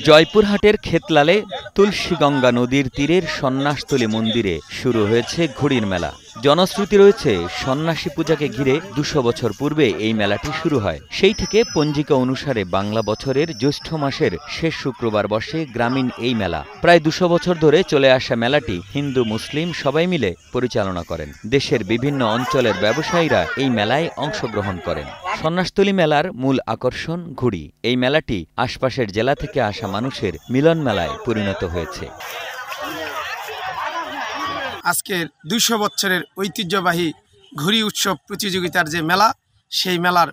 জয়পুরহাটের খেতলালে তুলসীগঙ্গা নদীর তীরের সন্ন্যাসতলী মন্দিরে শুরু হয়েছে ঘুড়ির মেলা। জনশ্রুতি রয়েছে, সন্ন্যাসী পূজাকে ঘিরে ২০০ বছর পূর্বে এই মেলাটি শুরু হয়। সেই থেকে পঞ্জিকা অনুসারে বাংলা বছরের জ্যৈষ্ঠ মাসের শেষ শুক্রবার বসে গ্রামীণ এই মেলা। প্রায় ২০০ বছর ধরে চলে আসা মেলাটি হিন্দু মুসলিম সবাই মিলে পরিচালনা করেন। দেশের বিভিন্ন অঞ্চলের ব্যবসায়ীরা এই মেলায় অংশগ্রহণ করেন। সন্ন্যাসতলী মেলার মূল আকর্ষণ ঘুড়ি। এই মেলাটি আশপাশের জেলা থেকে আসা মানুষের মিলন মেলায় পরিণত হয়েছে। আজকের ২০০ বছরের ঐতিহ্যবাহী ঘুড়ি উৎসব প্রতিযোগিতার যে মেলা, সেই মেলার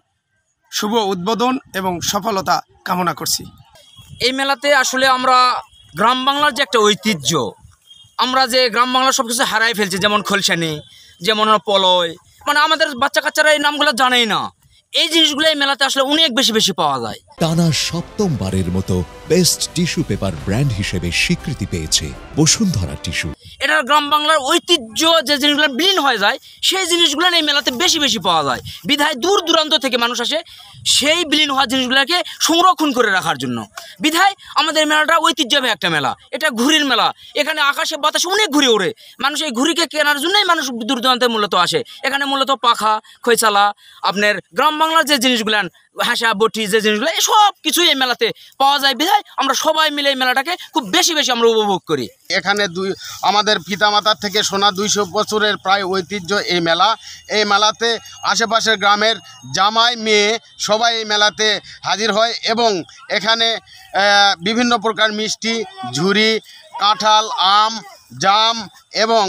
শুভ উদ্বোধন এবং সফলতা কামনা করছি। এই মেলাতে আসলে আমরা গ্রাম বাংলার যে একটা ঐতিহ্য, আমরা যে গ্রাম বাংলার সব কিছু হারাই ফেলছি, যেমন খোলসানি, যেমন পলয়, মানে আমাদের বাচ্চা কাচ্চারা এই নামগুলো জানেই না। এই জিনিসগুলো এই মেলাতে আসলে অনেক বেশি পাওয়া যায়। টানা সপ্তমবারের মতো বেস্ট টিস্যু পেপার ব্র্যান্ড হিসেবে স্বীকৃতি পেয়েছে বসুন্ধরা টিস্যু। এটা গ্রাম বাংলার ঐতিহ্য, যে জিনিসগুলো বিলীন হয়ে যায় সেই জিনিসগুলো এই মেলাতে বেশি পাওয়া যায়। বিধায় দূর দূরান্ত থেকে মানুষ আসে সেই বিলীন হওয়া জিনিসগুলোকে সংরক্ষণ করে রাখার জন্য। বিধায় আমাদের মেলাটা ঐতিহ্যবাহী একটা মেলা। এটা ঘুড়ির মেলা। এখানে আকাশে বাতাসে অনেক ঘুড়ি ওড়ে। মানুষ এই ঘুড়িকে কেনার জন্যই মানুষ দূর দূরান্তে মূলত আসে। এখানে মূলত পাখা, খৈচালা, আপনার গ্রাম বাংলার যে জিনিসগুলো, হাঁসা বটি, যে জিনিসগুলো, সব কিছুই এই মেলাতে পাওয়া যায়। বিধায় আমরা সবাই মিলে এই মেলাটাকে খুব বেশি আমরা উপভোগ করি। এখানে আমাদের পিতামাতার থেকে শোনা ২০০ বছরের প্রায় ঐতিহ্য এই মেলা। এই মেলাতে আশেপাশের গ্রামের জামাই মেয়ে সবাই এই মেলাতে হাজির হয় এবং এখানে বিভিন্ন প্রকার মিষ্টি, ঝুড়ি, কাঁঠাল, আম, জাম এবং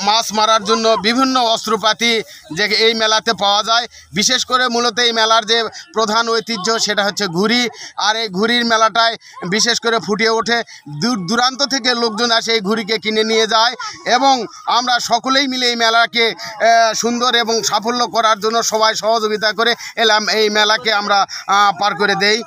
মাছ মারার জন্য বিভিন্ন অস্ত্রপাতি যে এই মেলাতে পাওয়া যায়। বিশেষ করে মূলত এই মেলার যে প্রধান ঐতিহ্য সেটা হচ্ছে ঘুড়ি। আর এই ঘুড়ির মেলাটায় বিশেষ করে ফুটে ওঠে। দূর দূরান্ত থেকে লোকজন আসে এই ঘুড়িকে কিনে নিয়ে যায় এবং আমরা সকলেই মিলে এই মেলাকে সুন্দর এবং সাফল্য করার জন্য সবাই সহযোগিতা করে এই মেলাকে আমরা পার করে দেই।